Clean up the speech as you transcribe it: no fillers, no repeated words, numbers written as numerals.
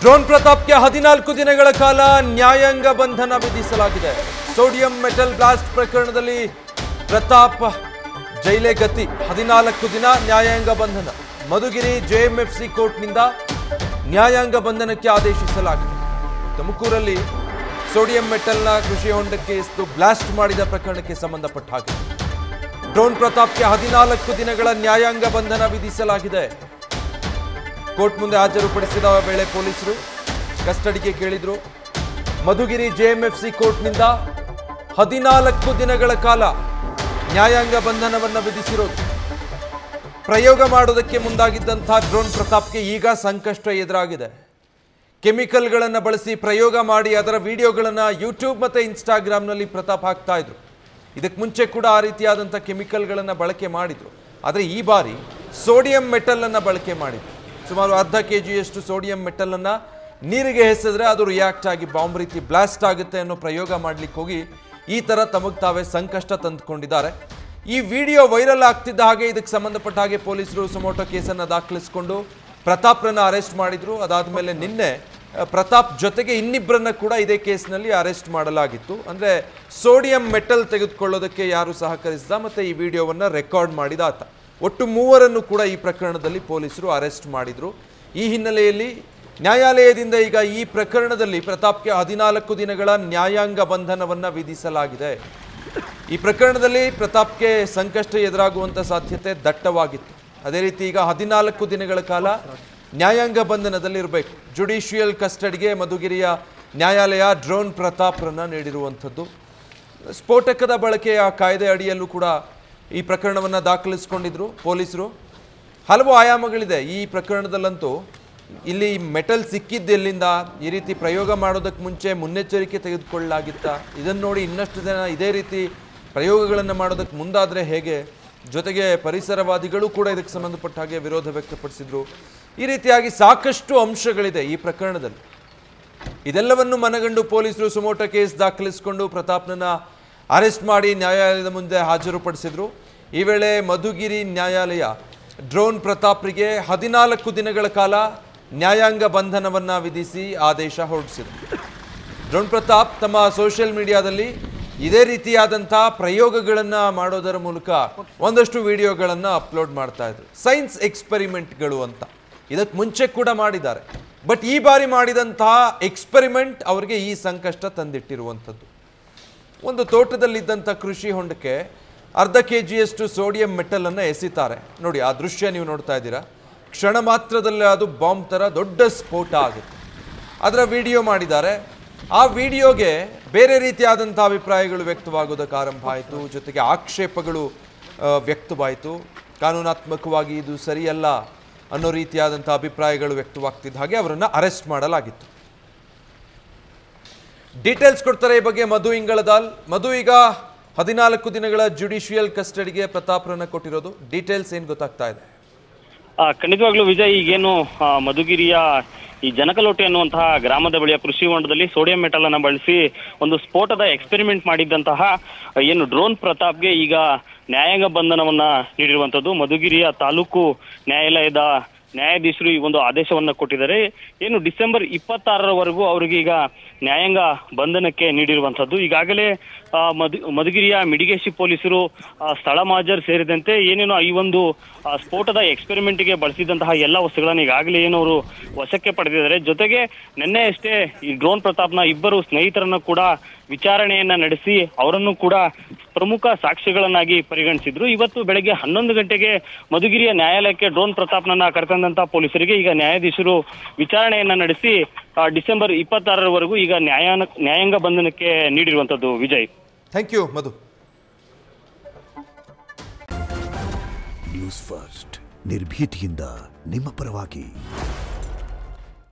Drone ಪ್ರತಾಪ್ಗೆ 14 ದಿನಗಳ ಕಾಲ ನ್ಯಾಯಾಂಗ ಬಂಧನ ವಿಧಿಸಲಾಗಿದೆ. ಸೋಡಿಯಂ ಮೆಟಲ್ ಬ್ಲಾಸ್ಟ್ ಪ್ರಕರಣದಲ್ಲಿ ಪ್ರತಾಪ್ ಜೈಲೇ ಗತಿ. 14 ದಿನ ನ್ಯಾಯಾಂಗ ಬಂಧನ. ಮಧುಗಿರಿ ಜೆಎಂಎಫ್ಸಿ ಕೋರ್ಟ್ನಿಂದ ನ್ಯಾಯಾಂಗ ಬಂಧನಕ್ಕೆ ಆದೇಶಿಸಲಾಗಿದೆ. ತುಮಕೂರಲ್ಲಿ ಸೋಡಿಯಂ ಮೆಟಲ್ನ ಕೃಷಿ ಹೊಂಡಕ್ಕೆ ಬ್ಲಾಸ್ಟ್ ಮಾಡಿದ ಪ್ರಕರಣಕ್ಕೆ ಸಂಬಂಧಪಟ್ಟ ಹಾಗೆ ಡ್ರೋನ್ ಪ್ರತಾಪ್ಗೆ 14 ದಿನಗಳ ನ್ಯಾಯಾಂಗ ಬಂಧನ ವಿಧಿಸಲಾಗಿದೆ. ಕೋರ್ಟ್ ಮುಂದೆ ಹಾಜರುಪಡಿಸಿದ ವೇಳೆ ಪೊಲೀಸರು ಕಸ್ಟಡಿಗೆ ಕೇಳಿದ್ರು. ಮಧುಗಿರಿ ಜೆಎಂಎಫ್ಸಿ ಕೋರ್ಟ್ನಿಂದ 14 ದಿನಗಳ ಕಾಲ ನ್ಯಾಯಾಂಗ ಬಂಧನವನ್ನು ವಿಧಿಸಿರೋದು. ಪ್ರಯೋಗ ಮಾಡೋದಕ್ಕೆ ಮುಂದಾಗಿದ್ದಂಥ ಡ್ರೋನ್ ಪ್ರತಾಪ್ಗೆ ಈಗ ಸಂಕಷ್ಟ ಎದುರಾಗಿದೆ. ಕೆಮಿಕಲ್ಗಳನ್ನು ಬಳಸಿ ಪ್ರಯೋಗ ಮಾಡಿ ಅದರ ವಿಡಿಯೋಗಳನ್ನು ಯೂಟ್ಯೂಬ್ ಮತ್ತು ಇನ್ಸ್ಟಾಗ್ರಾಮ್ನಲ್ಲಿ ಪ್ರತಾಪ್ ಹಾಕ್ತಾ ಇದ್ರು. ಇದಕ್ಕೆ ಮುಂಚೆ ಕೂಡ ಆ ರೀತಿಯಾದಂಥ ಕೆಮಿಕಲ್ಗಳನ್ನು ಬಳಕೆ ಮಾಡಿದ್ರು. ಆದರೆ ಈ ಬಾರಿ ಸೋಡಿಯಂ ಮೆಟಲನ್ನು ಬಳಕೆ ಮಾಡಿದ್ರು. ಸುಮಾರು ಅರ್ಧ kg ಸೋಡಿಯಂ ಮೆಟಲನ್ನು ನೀರಿಗೆ ಎಸೆದ್ರೆ ಅದು ರಿಯಾಕ್ಟ್ ಆಗಿ ಬಾಂಬ್ ರೀತಿ ಬ್ಲಾಸ್ಟ್ ಆಗುತ್ತೆ ಅನ್ನೋ ಪ್ರಯೋಗ ಮಾಡಲಿಕ್ಕೆ ಹೋಗಿ ಈ ಥರ ತಮಗೆ ತಾವೇ ಸಂಕಷ್ಟ ತಂದುಕೊಂಡಿದ್ದಾರೆ. ಈ ವಿಡಿಯೋ ವೈರಲ್ ಆಗ್ತಿದ್ದ ಹಾಗೆ ಇದಕ್ಕೆ ಸಂಬಂಧಪಟ್ಟ ಹಾಗೆ ಪೊಲೀಸರು ಸುಮೋಟೋ ಕೇಸನ್ನು ದಾಖಲಿಸಿಕೊಂಡು ಪ್ರತಾಪ್ರನ್ನ ಅರೆಸ್ಟ್ ಮಾಡಿದ್ರು. ಅದಾದಮೇಲೆ ನಿನ್ನೆ ಪ್ರತಾಪ್ ಜೊತೆಗೆ ಇನ್ನಿಬ್ಬರನ್ನ ಕೂಡ ಇದೇ ಕೇಸ್ನಲ್ಲಿ ಅರೆಸ್ಟ್ ಮಾಡಲಾಗಿತ್ತು. ಅಂದರೆ ಸೋಡಿಯಂ ಮೆಟಲ್ ತೆಗೆದುಕೊಳ್ಳೋದಕ್ಕೆ ಯಾರು ಸಹಕರಿಸಿದ ಮತ್ತು ಈ ವಿಡಿಯೋವನ್ನು ರೆಕಾರ್ಡ್ ಮಾಡಿದ ಆತ. ಒಟ್ಟು 3 ಕೂಡ ಈ ಪ್ರಕರಣದಲ್ಲಿ ಪೊಲೀಸರು ಅರೆಸ್ಟ್ ಮಾಡಿದರು. ಈ ಹಿನ್ನೆಲೆಯಲ್ಲಿ ನ್ಯಾಯಾಲಯದಿಂದ ಈಗ ಈ ಪ್ರಕರಣದಲ್ಲಿ ಪ್ರತಾಪ್ಗೆ 14 ದಿನಗಳ ನ್ಯಾಯಾಂಗ ಬಂಧನವನ್ನು ವಿಧಿಸಲಾಗಿದೆ. ಈ ಪ್ರಕರಣದಲ್ಲಿ ಪ್ರತಾಪ್ಗೆ ಸಂಕಷ್ಟ ಎದುರಾಗುವಂಥ ಸಾಧ್ಯತೆ ದಟ್ಟವಾಗಿತ್ತು. ಅದೇ ರೀತಿ ಈಗ 14 ದಿನಗಳ ಕಾಲ ನ್ಯಾಯಾಂಗ ಬಂಧನದಲ್ಲಿರಬೇಕು. ಜುಡಿಷಿಯಲ್ ಕಸ್ಟಡಿಗೆ ಮಧುಗಿರಿಯ ನ್ಯಾಯಾಲಯ ಡ್ರೋನ್ ಪ್ರತಾಪ್ರನ್ನು ನೀಡಿರುವಂಥದ್ದು. ಸ್ಫೋಟಕದ ಬಳಕೆಯ ಕಾಯ್ದೆ ಅಡಿಯಲ್ಲೂ ಕೂಡ ಈ ಪ್ರಕರಣವನ್ನು ದಾಖಲಿಸಿಕೊಂಡಿದ್ರು ಪೊಲೀಸರು. ಹಲವು ಆಯಾಮಗಳಿದೆ ಈ ಪ್ರಕರಣದಲ್ಲಂತೂ. ಇಲ್ಲಿ ಮೆಟಲ್ ಸಿಕ್ಕಿದ್ದೆಲ್ಲಿಂದ, ಈ ರೀತಿ ಪ್ರಯೋಗ ಮಾಡೋದಕ್ಕೆ ಮುಂಚೆ ಮುನ್ನೆಚ್ಚರಿಕೆ ತೆಗೆದುಕೊಳ್ಳಲಾಗಿತ್ತ, ಇದನ್ನು ನೋಡಿ ಇನ್ನಷ್ಟು ಜನ ಇದೇ ರೀತಿ ಪ್ರಯೋಗಗಳನ್ನು ಮಾಡೋದಕ್ಕೆ ಮುಂದಾದರೆ ಹೇಗೆ, ಜೊತೆಗೆ ಪರಿಸರವಾದಿಗಳು ಕೂಡ ಇದಕ್ಕೆ ಸಂಬಂಧಪಟ್ಟ ಹಾಗೆ ವಿರೋಧ ವ್ಯಕ್ತಪಡಿಸಿದ್ರು. ಈ ರೀತಿಯಾಗಿ ಸಾಕಷ್ಟು ಅಂಶಗಳಿದೆ ಈ ಪ್ರಕರಣದಲ್ಲಿ. ಇದೆಲ್ಲವನ್ನು ಮನಗಂಡು ಪೊಲೀಸರು ಸುಮೋಟೋ ಕೇಸ್ ದಾಖಲಿಸಿಕೊಂಡು ಪ್ರತಾಪ್ನನ್ನು ಅರೆಸ್ಟ್ ಮಾಡಿ ನ್ಯಾಯಾಲಯದ ಮುಂದೆ ಹಾಜರುಪಡಿಸಿದ್ರು. ಈ ವೇಳೆ ಮಧುಗಿರಿ ನ್ಯಾಯಾಲಯ ಡ್ರೋನ್ ಪ್ರತಾಪ್ರಿಗೆ 14 ದಿನಗಳ ಕಾಲ ನ್ಯಾಯಾಂಗ ಬಂಧನವನ್ನು ವಿಧಿಸಿ ಆದೇಶ ಹೊರಡಿಸಿದ್ರು. ಡ್ರೋನ್ ಪ್ರತಾಪ್ ತಮ್ಮ ಸೋಷಿಯಲ್ ಮೀಡಿಯಾದಲ್ಲಿ ಇದೇ ರೀತಿಯಾದಂಥ ಪ್ರಯೋಗಗಳನ್ನು ಮಾಡೋದರ ಮೂಲಕ ಒಂದಷ್ಟು ವಿಡಿಯೋಗಳನ್ನು ಅಪ್ಲೋಡ್ ಮಾಡ್ತಾ ಇದ್ರು. ಸೈನ್ಸ್ ಎಕ್ಸ್ಪೆರಿಮೆಂಟ್ಗಳು ಅಂತ ಇದಕ್ಕೆ ಮುಂಚೆ ಕೂಡ ಮಾಡಿದ್ದಾರೆ. ಬಟ್ ಈ ಬಾರಿ ಮಾಡಿದಂತಹ ಎಕ್ಸ್ಪೆರಿಮೆಂಟ್ ಅವರಿಗೆ ಈ ಸಂಕಷ್ಟ ತಂದಿಟ್ಟಿರುವಂಥದ್ದು. ಒಂದು ತೋಟದಲ್ಲಿದ್ದಂಥ ಕೃಷಿ ಹೊಂಡಕ್ಕೆ ಅರ್ಧ kg ಸೋಡಿಯಂ ಮೆಟಲನ್ನು ಎಸಿತಾರೆ. ನೋಡಿ, ಆ ದೃಶ್ಯ ನೀವು ನೋಡ್ತಾ ಇದ್ದೀರಾ. ಕ್ಷಣ ಮಾತ್ರದಲ್ಲೇ ಅದು ಬಾಂಬ್ ಥರ ದೊಡ್ಡ ಸ್ಫೋಟ ಆಗುತ್ತೆ. ಅದರ ವಿಡಿಯೋ ಮಾಡಿದ್ದಾರೆ. ಆ ವಿಡಿಯೋಗೆ ಬೇರೆ ರೀತಿಯಾದಂಥ ಅಭಿಪ್ರಾಯಗಳು ವ್ಯಕ್ತವಾಗೋದಕ್ಕೆ ಆರಂಭ ಆಯಿತು. ಜೊತೆಗೆ ಆಕ್ಷೇಪಗಳು ವ್ಯಕ್ತವಾಯಿತು. ಕಾನೂನಾತ್ಮಕವಾಗಿ ಇದು ಸರಿಯಲ್ಲ ಅನ್ನೋ ರೀತಿಯಾದಂಥ ಅಭಿಪ್ರಾಯಗಳು ವ್ಯಕ್ತವಾಗ್ತಿದ್ದ ಹಾಗೆ ಅವರನ್ನು ಅರೆಸ್ಟ್ ಮಾಡಲಾಗಿತ್ತು. ಡೀಟೇಲ್ಸ್ ಕೊಡ್ತಾರೆ ಈ ಬಗ್ಗೆ ಮಧು ಇಂಗಳದಾಲ್. ಮಧು, ಈಗ 14 ದಿನಗಳ ಜುಡಿಷಿಯಲ್ ಕಸ್ಟಡಿಗೆ ಪ್ರತಾಪ್ರನ್ನ ಕೊಟ್ಟಿರೋದು. ಡೀಟೇಲ್ಸ್ ಏನು ಗೊತ್ತಾಗ್ತಾ ಇದೆ? ಖಂಡಿತವಾಗ್ಲೂ ವಿಜಯ್, ಈಗೇನು ಮಧುಗಿರಿಯ ಈ ಜನಕಲೋಟೆ ಅನ್ನುವಂತಹ ಗ್ರಾಮದ ಬಳಿಯ ಕೃಷಿ ಹೊಂಡದಲ್ಲಿ ಸೋಡಿಯಂ ಮೆಟಲ್ ಅನ್ನು ಬಳಸಿ ಒಂದು ಸ್ಫೋಟದ ಎಕ್ಸ್ಪೆರಿಮೆಂಟ್ ಮಾಡಿದ್ದಂತಹ ಏನು ಡ್ರೋನ್ ಪ್ರತಾಪ್ಗೆ ಈಗ ನ್ಯಾಯಾಂಗ ಬಂಧನವನ್ನ ನೀಡಿರುವಂತದ್ದು. ಮಧುಗಿರಿಯ ತಾಲೂಕು ನ್ಯಾಯಾಲಯದ ನ್ಯಾಯಾಧೀಶರು ಈ ಒಂದು ಆದೇಶವನ್ನ ಕೊಟ್ಟಿದ್ದಾರೆ. ಏನು ಡಿಸೆಂಬರ್ 26ರವರೆಗೂ ಅವರಿಗೆ ಈಗ ನ್ಯಾಯಾಂಗ ಬಂಧನಕ್ಕೆ ನೀಡಿರುವಂತದ್ದು. ಈಗಾಗಲೇ ಮಧುಗಿರಿಯ ಮಿಡಿಗೇಶಿ ಪೊಲೀಸರು ಸ್ಥಳ ಮಾಜರ್ ಸೇರಿದಂತೆ ಏನೇನು ಈ ಒಂದು ಸ್ಫೋಟದ ಎಕ್ಸ್ಪೆರಿಮೆಂಟ್ಗೆ ಬಳಸಿದಂತಹ ಎಲ್ಲ ವಸ್ತುಗಳನ್ನು ಈಗಾಗಲೇ ಏನವರು ವಶಕ್ಕೆ ಪಡೆದಿದ್ದಾರೆ. ಜೊತೆಗೆ ನಿನ್ನೆ ಅಷ್ಟೇ ಈ ಡ್ರೋನ್ ಪ್ರತಾಪ್ನ ಇಬ್ಬರು ಸ್ನೇಹಿತರನ್ನು ಕೂಡ ವಿಚಾರಣೆಯನ್ನ ನಡೆಸಿ ಅವರನ್ನು ಕೂಡ ಪ್ರಮುಖ ಸಾಕ್ಷಿಗಳನ್ನಾಗಿ ಪರಿಗಣಿಸಿದ್ರು. ಇವತ್ತು ಬೆಳಗ್ಗೆ 11 ಗಂಟೆಗೆ ಮಧುಗಿರಿಯ ನ್ಯಾಯಾಲಯಕ್ಕೆ ಡ್ರೋನ್ ಪ್ರತಾಪ್ನನ್ನ ಕರೆತಂದಂತ ಪೊಲೀಸರಿಗೆ ಈಗ ನ್ಯಾಯಾಧೀಶರು ವಿಚಾರಣೆಯನ್ನ ನಡೆಸಿ ಡಿಸೆಂಬರ್ 26ರವರೆಗೂ ಈಗ ನ್ಯಾಯಾಂಗ ಬಂಧನಕ್ಕೆ ನೀಡಿರುವಂತದ್ದು. Vijay, thank you Madhu. News first ನಿರ್ಭೀತಿಯಿಂದ ನಿಮ್ಮ ಪರವಾಗಿ.